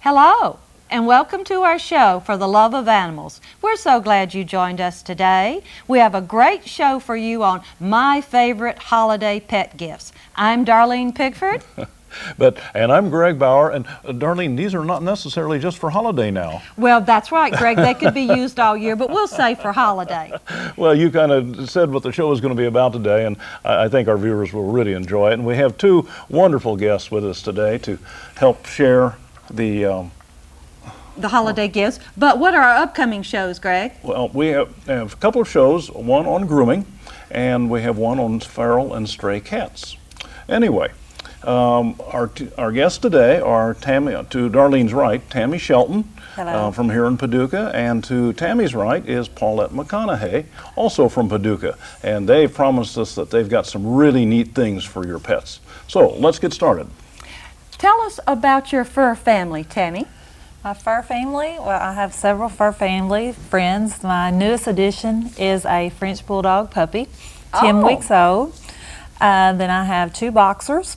Hello, and welcome to our show for the love of animals. We're so glad you joined us today. We have a great show for you on my favorite holiday pet gifts. I'm Darleen Pigford. And I'm Greg Baur, and Darleen, these are not necessarily just for holiday now. Well, that's right, Greg. They could be used all year, but we'll say for holiday. Well, you kind of said what the show is going to be about today, and I think our viewers will really enjoy it. And we have two wonderful guests with us today to help share the holiday gifts. But what are our upcoming shows, Greg? Well, we have a couple of shows, one on grooming, and we have one on feral and stray cats. Anyway, our guests today are Tammy, to Darleen's right, Tammy Shelton from here in Paducah, and to Tammy's right is Paulette McCounoughey, also from Paducah. And they've promised us that they've got some really neat things for your pets. So let's get started. Tell us about your fur family, Tammy. My fur family, well, I have several fur family friends. My newest addition is a French Bulldog puppy, 10 weeks old. Then I have two boxers,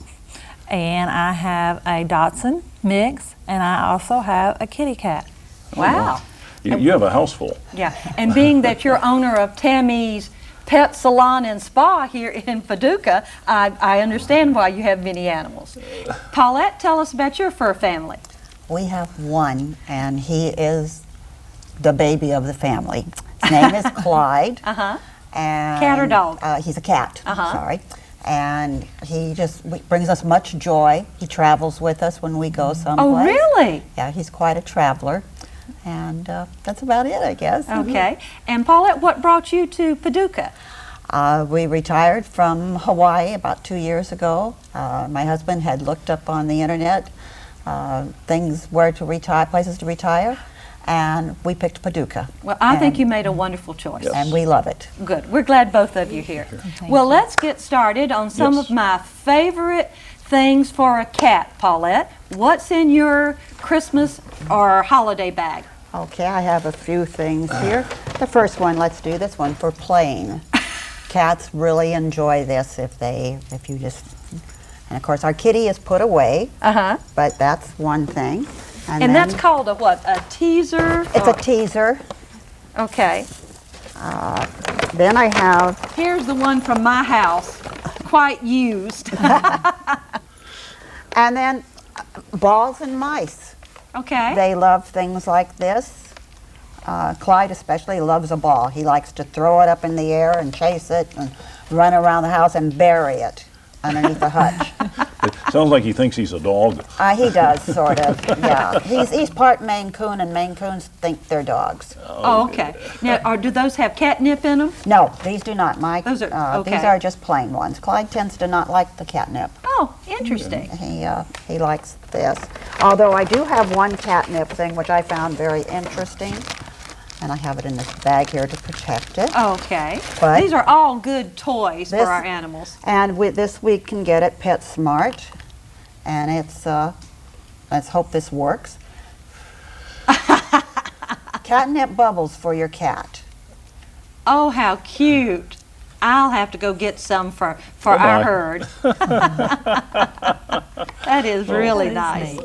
and I have a Dachshund mix, and I also have a kitty cat. Wow. You have a house full. Yeah, and being that you're owner of Tammy's Pet Salon and Spa here in Paducah, I understand why you have many animals. Paulette, tell us about your fur family. We have one, and he is the baby of the family. His name is Clyde. And cat or dog? He's a cat, sorry. And he just brings us much joy. He travels with us when we go someplace. Oh, really? Yeah, he's quite a traveler. And that's about it, I guess. Okay. And Paulette, what brought you to Paducah? We retired from Hawaii about 2 years ago. My husband had looked up on the internet things where to retire, places to retire, and we picked Paducah. Well, I think you made a wonderful choice. Yes. And we love it. Good. We're glad both of you here. Well, let's get started on some of my favorite things for a cat, Paulette. What's in your Christmas or holiday bag? Okay, I have a few things here. The first one, let's do this one for playing. Cats really enjoy this if you just, and of course our kitty is put away, but that's one thing. And that's called a what, a teaser? It's a teaser. Okay. Then I have... Here's the one from my house, quite used. And then balls and mice. Okay. They love things like this. Clyde especially loves a ball. He likes to throw it up in the air and chase it and run around the house and bury it underneath the hutch. It sounds like he thinks he's a dog. He does, sort of, yeah. He's part Maine Coon, and Maine Coons think they're dogs. Oh, okay. Now, do those have catnip in them? No, these do not. Those are, These are just plain ones. Clyde tends to not like the catnip. Oh, interesting. He likes this. Although I do have one catnip thing, which I found very interesting. And I have it in this bag here to protect it. Okay. But these are all good toys for our animals. And this we can get at PetSmart. And it's, let's hope this works. Catnip bubbles for your cat. Oh, how cute. I'll have to go get some for our herd. That is really nice.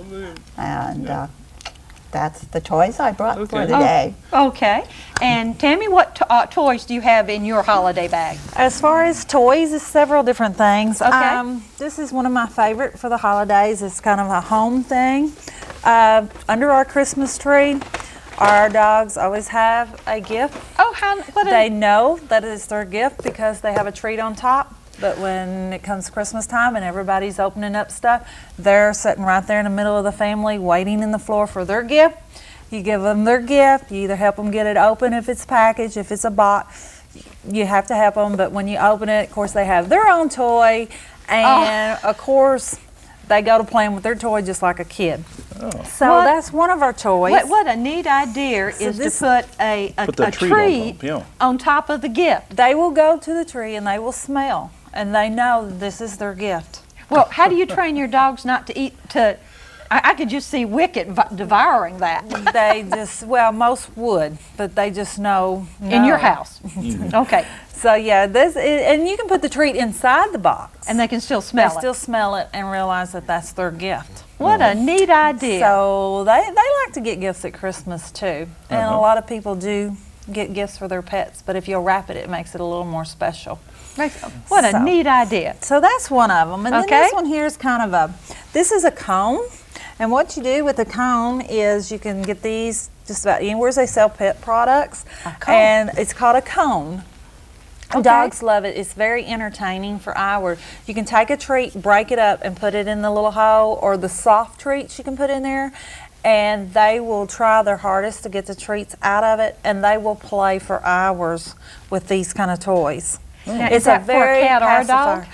And that's the toys I brought for the day. Okay. And Tammy, what toys do you have in your holiday bag? As far as toys, it's several different things. Okay. This is one of my favorite for the holidays. It's kind of a home thing. Under our Christmas tree, our dogs always have a gift. Oh, they know that it's their gift because they have a treat on top. But when it comes Christmas time and everybody's opening up stuff, they're sitting right there in the middle of the family waiting in the floor for their gift. You give them their gift. You either help them get it open if it's packaged, if it's a box. You have to help them. But when you open it, of course, they have their own toy. And, of course, they go to playing with their toy just like a kid. So that's one of our toys. What a neat idea is to put a treat on top of the gift. They will go to the tree and they will smell. And they know this is their gift. Well, how do you train your dogs not to eat? I could just see Wicket devouring that. They just, well, most would, but they just know. In your house. Okay. So yeah, and you can put the treat inside the box. And they can still smell it. They still smell it and realize that that's their gift. What a neat idea. So they like to get gifts at Christmas too. And a lot of people do get gifts for their pets, but if you'll wrap it, it makes it a little more special. What a neat idea. So that's one of them. And then Okay. this one here is kind of this is a cone. And what you do with the cone is you can get these just about anywhere they sell pet products. And it's called a cone. Okay. Dogs love it. It's very entertaining for hours. You can take a treat, break it up, and put it in the little hole, or the soft treats you can put in there, and they will try their hardest to get the treats out of it, and they will play for hours with these kind of toys. Now, is that for a cat or a dog?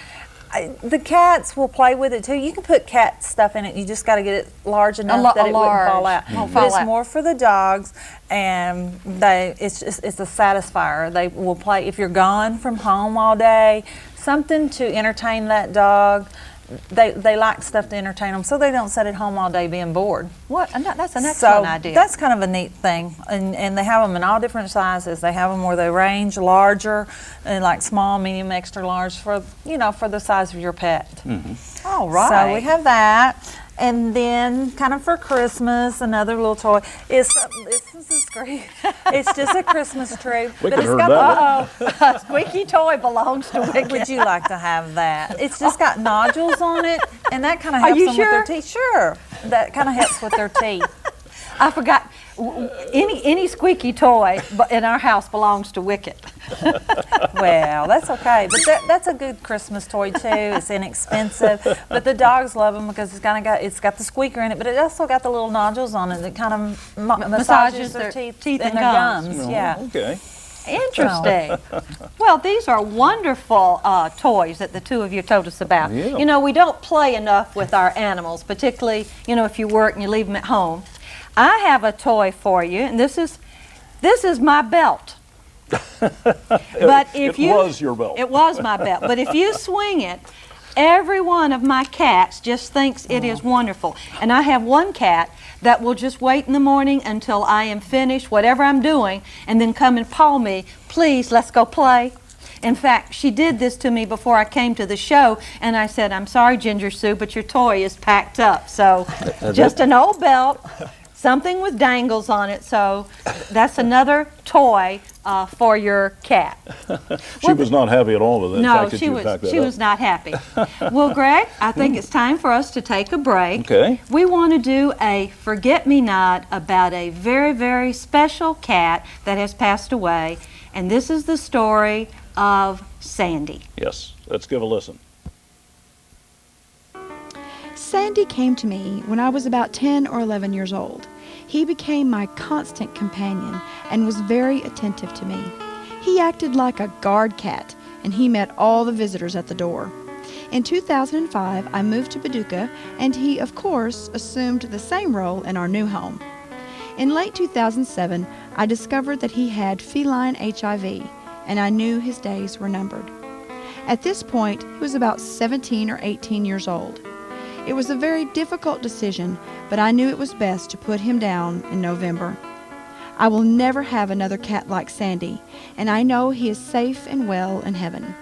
The cats will play with it too. You can put cat stuff in it. You just got to get it large enough that it wouldn't fall out. But it's more for the dogs, and it's a satisfier. They will play if you're gone from home all day. Something to entertain that dog. They like stuff to entertain them, so they don't sit at home all day being bored. That's an excellent idea. That's kind of a neat thing, and they have them in all different sizes. They have them where they range larger and like small, medium, extra large for for the size of your pet. All right. So we have that. And then, kind of for Christmas, another little toy is this is great. It's just a Christmas tree, We but could it's heard got that. A squeaky toy belongs to Wicked. Would you like to have that? It's just got nodules on it, and that kind of helps you them sure? with their teeth. Sure, that kind of helps with their teeth. I forgot. Any squeaky toy in our house belongs to Wicked. Well, that's okay, but that's a good Christmas toy too. It's inexpensive, but the dogs love them because it's got the squeaker in it, but it also got the little nodules on it that kind of massages their teeth and their gums. Yeah. Okay. Interesting. Well, these are wonderful toys that the two of you told us about. Yeah. We don't play enough with our animals, particularly, if you work and you leave them at home. I have a toy for you, and this is my belt. But if It was your belt. It was my belt. But if you swing it, every one of my cats just thinks it is wonderful. And I have one cat that will just wait in the morning until I am finished, whatever I'm doing, and then come and paw me, please, let's go play. In fact, she did this to me before I came to the show, and I said, I'm sorry, Ginger Sue, but your toy is packed up. So just an old belt, something with dangles on it, so that's another toy for your cat. She was not happy at all with that. No, she was not happy. Well, Greg, I think it's time for us to take a break. Okay. We want to do a forget-me-not about a very, very special cat that has passed away, and this is the story of Sandy. Yes, let's give a listen. Sandy came to me when I was about 10 or 11 years old. He became my constant companion and was very attentive to me. He acted like a guard cat, and he met all the visitors at the door. In 2005, I moved to Paducah, and he, of course, assumed the same role in our new home. In late 2007, I discovered that he had feline HIV, and I knew his days were numbered. At this point, he was about 17 or 18 years old. It was a very difficult decision, but I knew it was best to put him down in November. I will never have another cat like Sandy, and I know he is safe and well in heaven.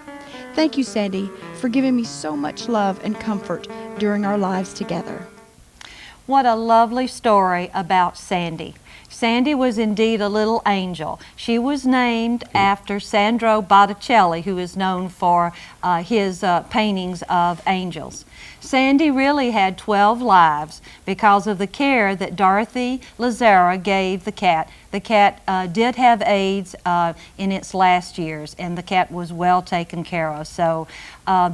Thank you, Sandy, for giving me so much love and comfort during our lives together. What a lovely story about Sandy. Sandy was indeed a little angel. She was named after Sandro Botticelli, who is known for his paintings of angels. Sandy really had 12 lives because of the care that Dorothy Lazara gave the cat. The cat did have AIDS in its last years, and the cat was well taken care of. So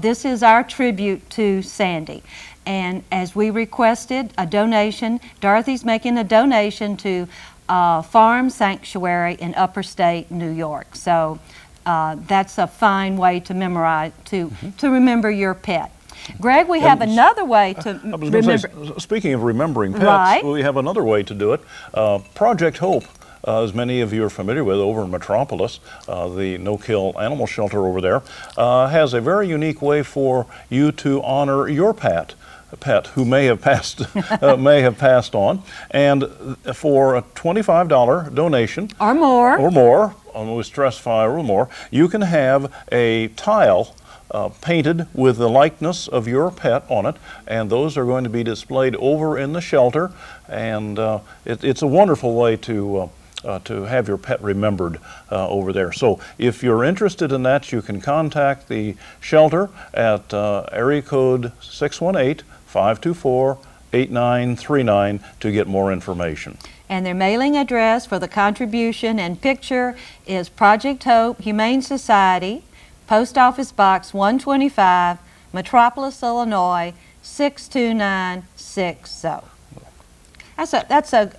this is our tribute to Sandy. And as we requested a donation, Dorothy's making a donation to Farm Sanctuary in Upper State, New York. So that's a fine way to memorize, to remember your pet. Greg, we have another way to remember. Speaking of remembering pets, Right. we have another way to do it. Project Hope, as many of you are familiar with over in Metropolis, the no-kill animal shelter over there, has a very unique way for you to honor your pet who may have passed on, and for a $25 donation Or more. we stress $5 or more, you can have a tile painted with the likeness of your pet on it, and those are going to be displayed over in the shelter, and it's a wonderful way to have your pet remembered over there. So if you're interested in that, you can contact the shelter at area code 618-524-8939 to get more information. And their mailing address for the contribution and picture is Project Hope, Humane Society, Post Office Box 125, Metropolis, Illinois 62960. That's a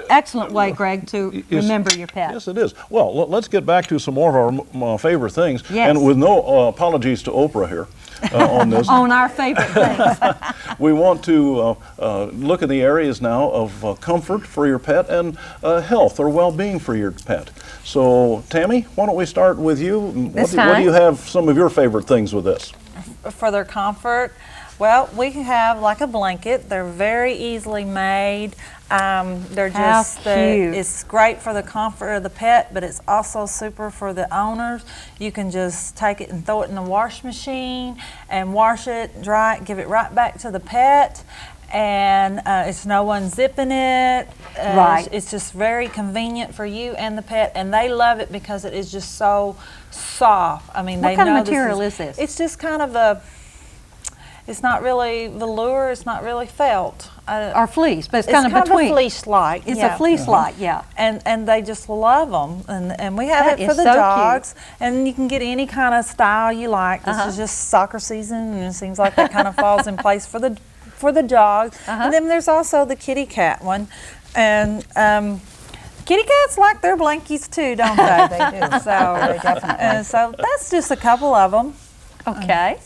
excellent way, Greg, to remember your pet. Yes, it is. Well, let's get back to some more of our favorite things. Yes. And with no apologies to Oprah here on this. On our favorite things. We want to look at the areas now of comfort for your pet and health or well-being for your pet. So, Tammy, why don't we start with you? What do you have some of your favorite things with this? For their comfort, well, we have like a blanket. They're very easily made. They're just cute. It's great for the comfort of the pet, but it's also super for the owners. You can just take it and throw it in the wash machine and wash it, dry it, give it right back to the pet. And it's no one zipping it. Right. It's just very convenient for you and the pet, and they love it because it is just so soft. I mean, What kind of material is this? It's just kind of a. It's not really velour. It's not really felt. Or fleece, but it's It's kind of between. a fleece-like. It's yeah. a fleece-like, yeah. And they just love them, and we have That it for is the so cute. dogs, and you can get any kind of style you like. This is just soccer season, and it seems like that kind of falls in place for the dogs. And then there's also the kitty cat one, and kitty cats like their blankies too, don't they? They do. So, They definitely. so that's just a couple of them. Okay.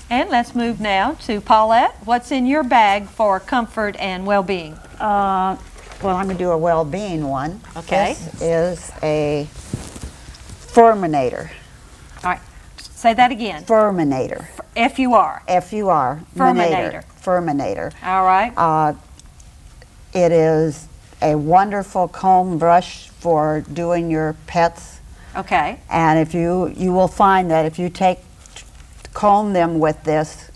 And let's move now to Paulette. What's in your bag for comfort and well-being? Well, I'm going to do a well-being one. Okay. This is a Furminator. All right. Say that again. Furminator. F-U-R. F-U-R. Furminator. Furminator. All right. It is a wonderful comb brush for doing your pets. Okay. And if you will find that if you comb them with this,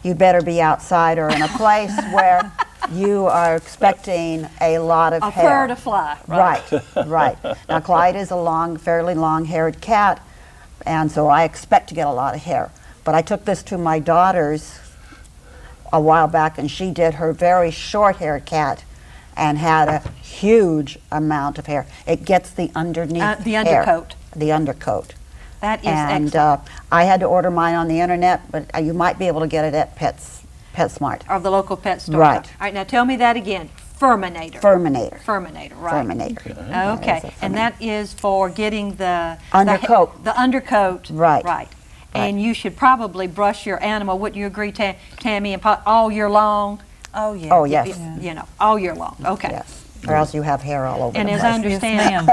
you better be outside or in a place where you are expecting a lot of A hair. fur to fly. Right, right. Now Clyde is a fairly long-haired cat, and so I expect to get a lot of hair. But I took this to my daughter's a while back, and she did her very short-haired cat and had a huge amount of hair. It gets the underneath The hair. undercoat. The undercoat. That is And excellent. I had to order mine on the internet, but you might be able to get it at PetSmart. Or the local pet store. Right. All right, now tell me that again. Furminator. Furminator. Furminator, right. Furminator. Okay, and that is for getting the Undercoat. The undercoat. Right. Right. And you should probably brush your animal. Wouldn't you agree, Tammy, and all year long? Oh yeah. Oh, yes. You know, all year long. Okay. Yes. Or else you have hair all over And the as place. I understand,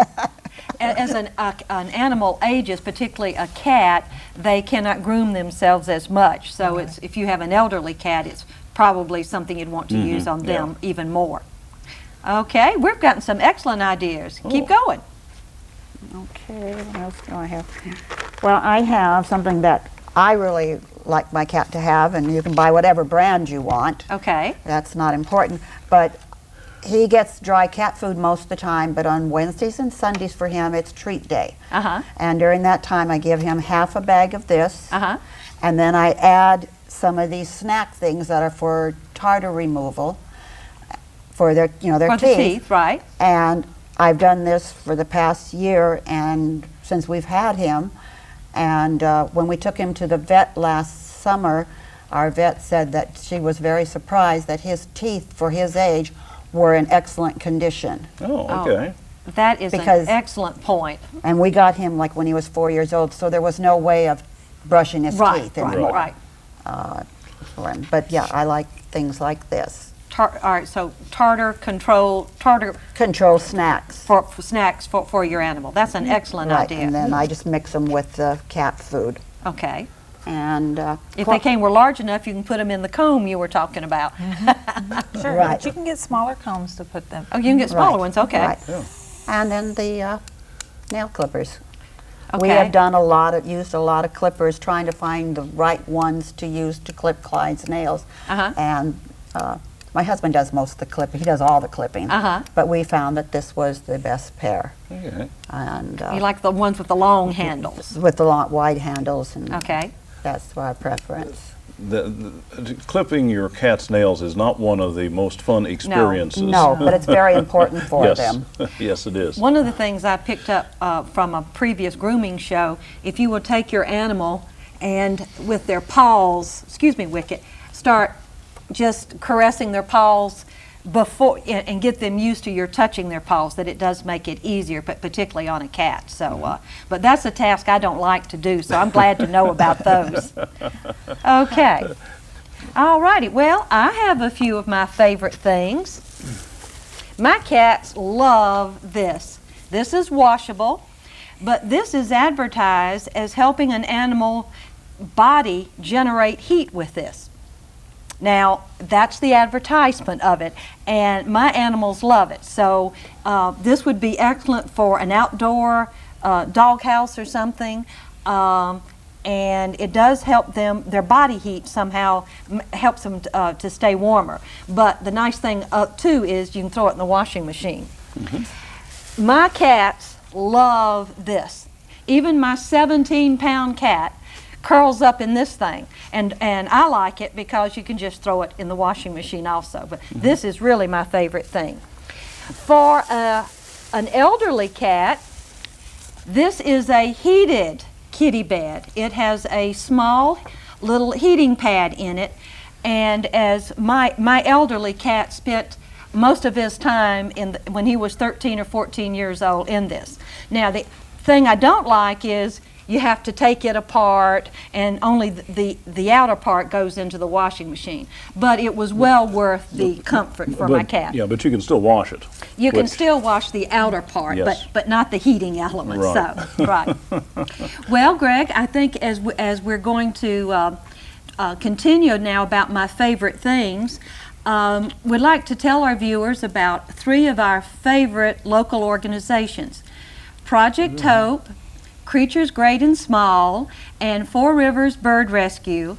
as an animal ages, particularly a cat, they cannot groom themselves as much. So it's if you have an elderly cat, it's probably something you'd want to use on them even more. Okay, we've gotten some excellent ideas. Keep going. Okay, what else do I have? Well, I have something that I really like my cat to have, and you can buy whatever brand you want. Okay. That's not important. But he gets dry cat food most of the time, but on Wednesdays and Sundays for him, it's treat day. Uh-huh. And during that time, I give him half a bag of this, Uh-huh. and then I add some of these snack things that are for tartar removal, for their, their For the teeth, right. And I've done this for the past year, and since we've had him, and when we took him to the vet last summer, our vet said that she was very surprised that his teeth, for his age, were in excellent condition. Oh, okay. That is Because- an excellent point. And we got him like when he was 4 years old, so there was no way of brushing his Right, teeth right, anymore. right. For him. But yeah, I like things like this. All right, so tartar Control snacks. for snacks for your animal. That's an excellent Right, idea. and then I just mix them with the cat food. Okay. And If they were large enough, you can put them in the comb you were talking about. Sure, Right. but you can get smaller combs to put them. Oh, you can get smaller Right, ones, okay. right. And then the nail clippers. We Okay. have done used a lot of clippers trying to find the right ones to use to clip Clyde's nails. Uh-huh. And my husband does most of the clipping. He does all the clipping. Uh-huh. But we found that this was the best pair. Okay. And You like the ones with the long handles. with the long, wide handles, and Okay. that's our preference. Clipping your cat's nails is not one of the most fun experiences. No, but it's very important for Yes. them. Yes, it is. One of the things I picked up from a previous grooming show, if you will take your animal and with their paws, excuse me, Wicket, start just caressing their paws before and get them used to your touching their paws, that it does make it easier, but particularly on a cat. So, but that's a task I don't like to do, so I'm glad to know about those. Okay. All righty. Well, I have a few of my favorite things. My cats love this. This is washable, but this is advertised as helping an animal body generate heat with this. Now, that's the advertisement of it, and my animals love it. So this would be excellent for an outdoor doghouse or something, and it does help them, their body heat somehow helps them to stay warmer. But the nice thing too is you can throw it in the washing machine. Mm-hmm. My cats love this. Even my 17-pound cat curls up in this thing, and I like it because you can just throw it in the washing machine also, but this is really my favorite thing. For an elderly cat, this is a heated kitty bed. It has a small little heating pad in it, and as my elderly cat spent most of his time when he was 13 or 14 years old in this. Now, the thing I don't like is you have to take it apart, and only the outer part goes into the washing machine. But it was well worth the comfort for my cat. Yeah, but you can still wash it. You can still wash the outer part, Yes. but not the heating element. Right. So, right. Well, Greg, I think as we're going to continue now about my favorite things, we'd like to tell our viewers about 3 of our favorite local organizations: Project Hope, Creatures Great and Small, and Four Rivers Bird Rescue.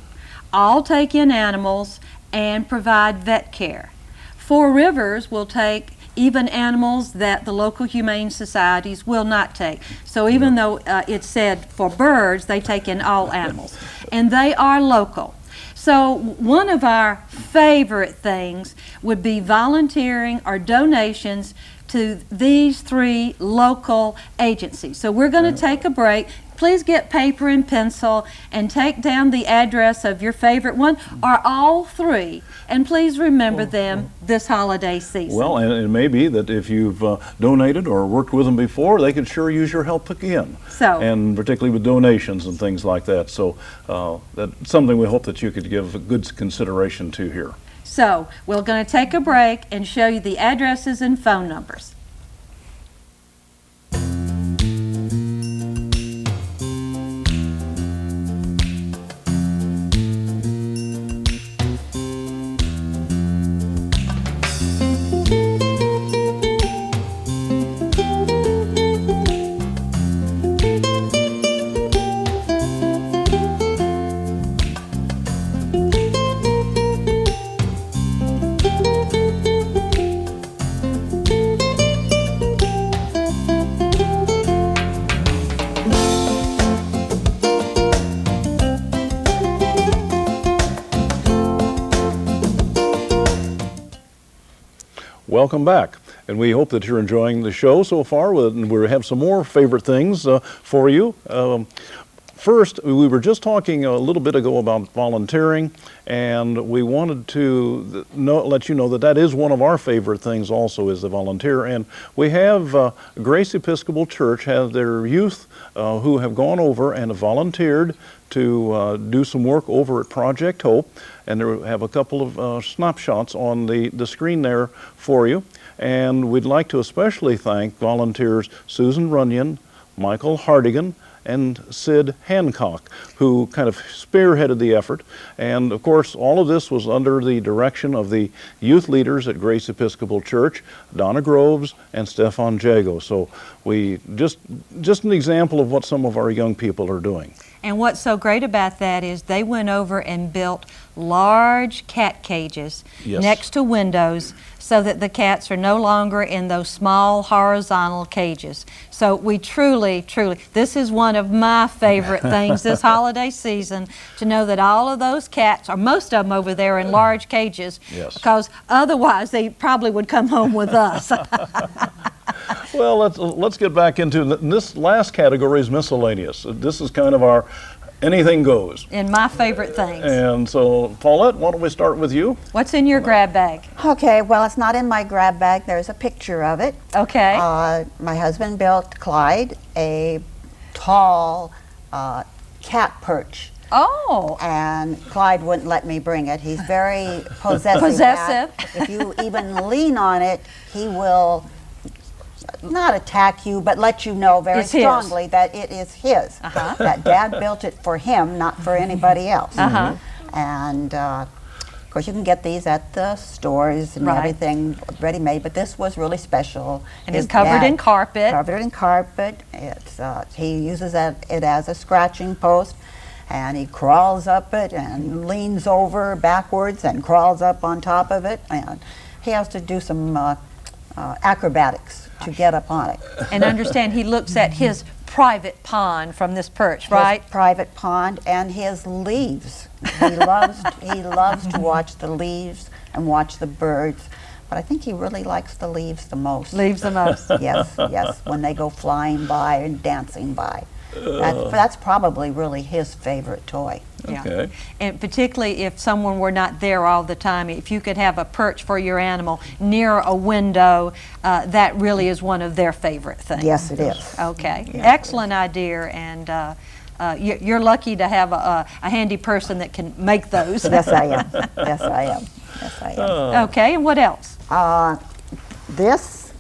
All take in animals and provide vet care. Four Rivers will take even animals that the local humane societies will not take. So even though it's said for birds, they take in all animals. And they are local. So one of our favorite things would be volunteering or donations to these 3 local agencies. So we're going to take a break. Please get paper and pencil and take down the address of your favorite one or all 3, and please remember them this holiday season. Well, and it may be that if you've donated or worked with them before, they could sure use your help again. So, and particularly with donations and things like that. So that's something we hope that you could give a good consideration to here. So we're going to take a break and show you the addresses and phone numbers. Welcome back, and we hope that you're enjoying the show so far. We have some more favorite things for you. First, we were just talking a little bit ago about volunteering, and we wanted to let you know that that is one of our favorite things also, is the volunteer. And we have Grace Episcopal Church have their youth who have gone over and have volunteered to do some work over at Project Hope, and they have a couple of snapshots on the screen there for you. And we'd like to especially thank volunteers Susan Runyon, Michael Hardigan, and Sid Hancock, who kind of spearheaded the effort. And of course, all of this was under the direction of the youth leaders at Grace Episcopal Church, Donna Groves and Stefan Jago. So we just an example of what some of our young people are doing. And what's so great about that is they went over and built large cat cages Yes. next to windows so that the cats are no longer in those small horizontal cages. So we truly, this is one of my favorite things this holiday season, to know that all of those cats, or most of them over there, in large cages, Yes. because otherwise they probably would come home with us. Well, let's get back into this last category is miscellaneous. This is kind of our anything goes. And my favorite things. And so, Paulette, why don't we start with you? What's in your grab bag? Okay, well, it's not in my grab bag. There's a picture of it. Okay. My husband built Clyde a tall cat perch. Oh. And Clyde wouldn't let me bring it. He's very possessive. Possessive. If you even lean on it, he will not attack you, but let you know very It's his. strongly that it is his. That Dad built it for him, not for anybody else. And of course, you can get these at the stores and Right. everything ready-made, but this was really special. And His it's covered dad- in carpet. Covered in carpet. It's he uses it as a scratching post, and he crawls up it and leans over backwards and crawls up on top of it, and he has to do some acrobatics to get up on it. And understand, he looks at his private pond from this perch, right? His private pond and his leaves. He loves to watch the leaves and watch the birds, but I think he really likes the leaves the most. Leaves the most. Yes, when they go flying by and dancing by. That's probably really his favorite toy. Yeah. Okay. And particularly if someone were not there all the time, if you could have a perch for your animal near a window, that really is one of their favorite things. Yes, it is. Okay. Excellent idea, and you're lucky to have a handy person that can make those. Yes, I am. Yes, I am. Yes, I am. Okay, and what else? This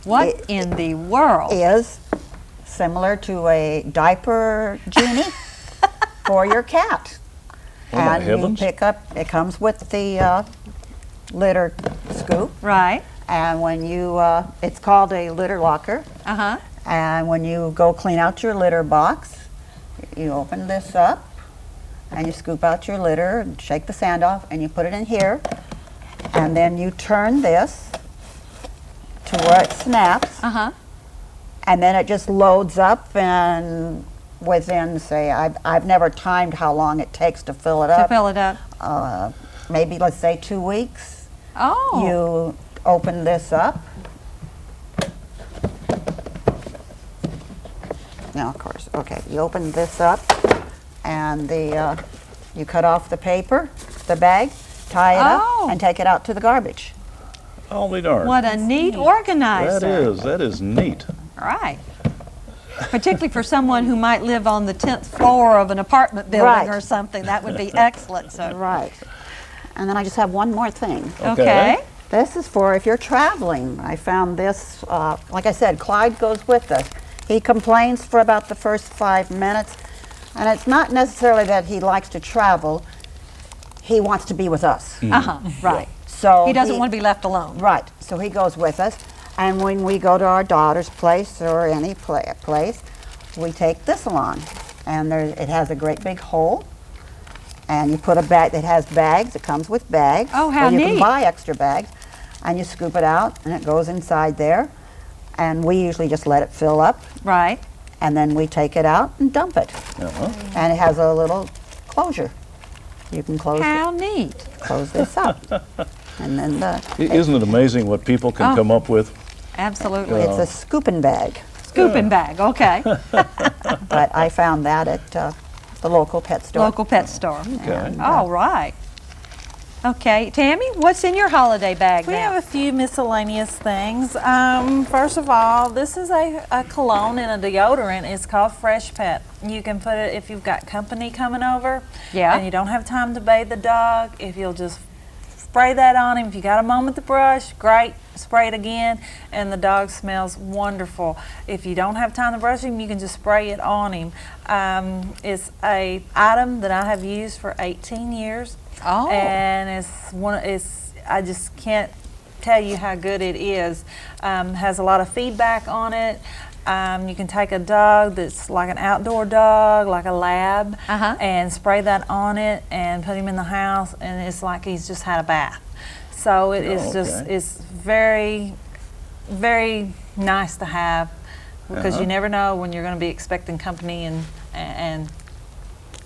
What in the world? is similar to a diaper genie for your cat. Oh, my And heavens. you pick up, it comes with the litter scoop, Right. and when you, it's called a litter locker, Uh-huh. and when you go clean out your litter box, you open this up, and you scoop out your litter and shake the sand off, and you put it in here, and then you turn this to where it snaps, Uh-huh. and then it just loads up, and within, say, I've never timed how long it takes to fill it To up. fill it up. Maybe, let's say, 2 weeks. Oh. You open this up. Now, of course, okay, you open this up, and you cut off the paper, the bag, tie it Oh. up, and take it out to the garbage. I'll be darned. What a neat organizer. That is neat. Right. Particularly for someone who might live on the 10th floor of an apartment building Right. or something. That would be excellent. So. Right. And then I just have one more thing. Okay. This is for if you're traveling. I found this, like I said, Clyde goes with us. He complains for about the first 5 minutes, and it's not necessarily that he likes to travel. He wants to be with us. Uh-huh. Right. So He doesn't want to be left alone. Right. So he goes with us, and when we go to our daughter's place or any place, we take this along, and it has a great big hole. And you put a bag, it has bags, it comes with bags. Oh, how or you neat. can buy extra bags, and you scoop it out, and it goes inside there. And we usually just let it fill up, Right. and then we take it out and dump it. Uh-huh. And it has a little closure. You can close How neat. close this up. And then Isn't it amazing what people can Oh. come up with? Absolutely. it's a scooping bag. Scooping bag. Okay. But I found that at the local pet store. Local pet store. Okay. All right. Okay. Tammy, what's in your holiday bag We now? have a few miscellaneous things. First of all, this is a cologne and a deodorant. It's called Fresh Pet. You can put it if you've got company coming over Yeah. and you don't have time to bathe the dog. If you'll just spray that on him. If you got a moment to brush, great, spray it again, and the dog smells wonderful. If you don't have time to brush him, you can just spray it on him. It's a item that I have used for 18 years, and I just can't tell you how good it is. Has a lot of feedback on it. You can take a dog that's like an outdoor dog, like a lab, and spray that on it and put him in the house, and it's like he's just had a bath. So it is just, it's very, very nice to have, because you never know when you're going to be expecting company and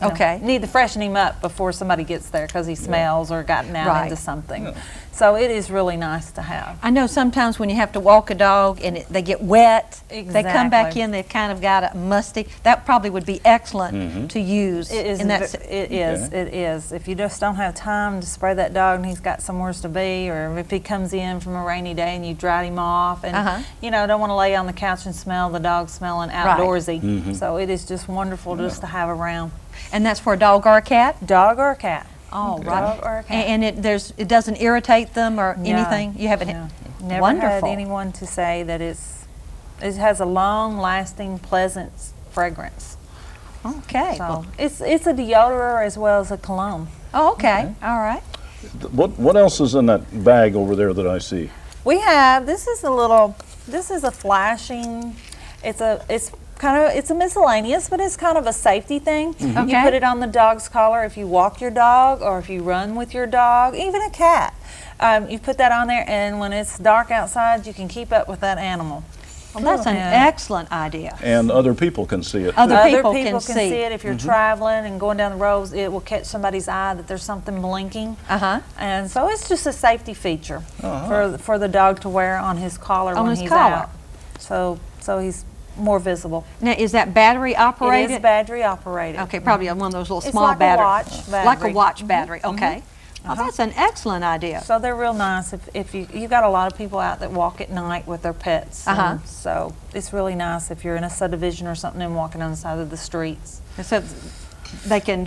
you know, need to freshen him up before somebody gets there because he smells or gotten out into something. So it is really nice to have. I know sometimes when you have to walk a dog and they get wet, they come back in, they've kind of got a musty. That probably would be excellent to use. It is. It is. If you just don't have time to spray that dog and he's got somewhere to be, or if he comes in from a rainy day and you dried him off, and you know, don't want to lay on the couch and smell the dog smelling outdoorsy. So it is just wonderful just to have around. And that's for a dog or a cat? Dog or a cat. Oh, Dog or a cat. And it doesn't irritate them or anything? You haven't? Never Wonderful. had anyone to say that it has a long-lasting, pleasant fragrance. Okay. So it's a deodorant as well as a cologne. Oh, okay. All right. What else is in that bag over there that I see? We have, this is a flashing, it's a miscellaneous, but it's kind of a safety thing. You put it on the dog's collar if you walk your dog or if you run with your dog, even a cat. You put that on there, and when it's dark outside, you can keep up with that animal. Well, that's an excellent idea. And other people can see it. Other too. people can see see it. If you're traveling and going down the roads, it will catch somebody's eye that there's something blinking. And so it's just a safety feature for the dog to wear on his collar when he's out. So he's more visible. Now, is that battery operated? It is battery operated. Okay, probably one of those little It's small like batteries. a watch battery. Like a watch battery, okay. Well, that's an excellent idea. So they're real nice if you've got a lot of people out that walk at night with their pets. So it's really nice if you're in a subdivision or something and walking on the side of the streets. So they can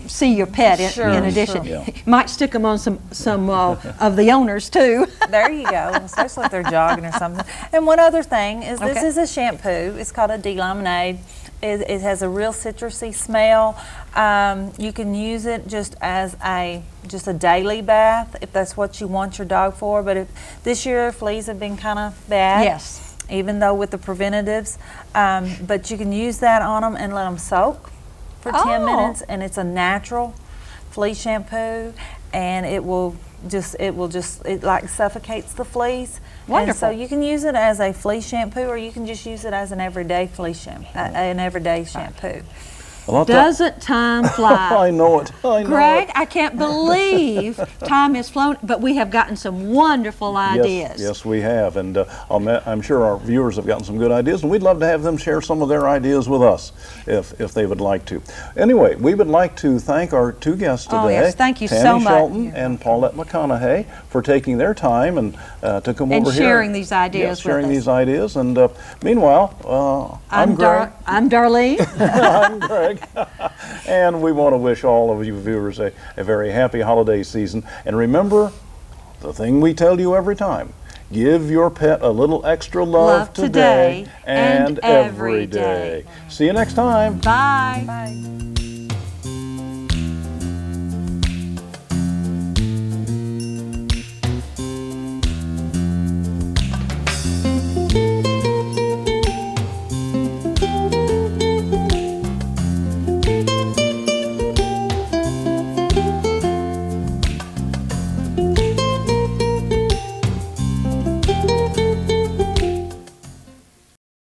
see your pet in addition. Yeah. Might stick them on some of the owners too. There you go, especially if they're jogging or something. And one other thing is this is a shampoo. It's called a D-Lemonade. It has a real citrusy smell. You can use it just as a daily bath if that's what you want your dog for. But this year fleas have been kind of bad. Yes. Even though with the preventatives, but you can use that on them and let them soak for 10 minutes, and it's a natural flea shampoo, and it like suffocates the fleas. Wonderful. And so you can use it as a flea shampoo, or you can just use it as an everyday flea shampoo, an everyday shampoo. Doesn't time fly? I know it. I know Greg, I can't believe time has flown, but we have gotten some wonderful ideas. Yes, we have, and I'm sure our viewers have gotten some good ideas, and we'd love to have them share some of their ideas with us if they would like to. Anyway, we would like to thank our two guests today. Oh, yes, thank you Tammy so much. Shelton and Paulette McCounoughey for taking their time and to come And over here. sharing these ideas Yes, sharing with us. these ideas, and meanwhile, I'm Greg. I'm Darleen. I'm Greg. And we want to wish all of you viewers a very happy holiday season. And remember, the thing we tell you every time, give your pet a little extra love today and every every day. See you next time. Bye. Bye.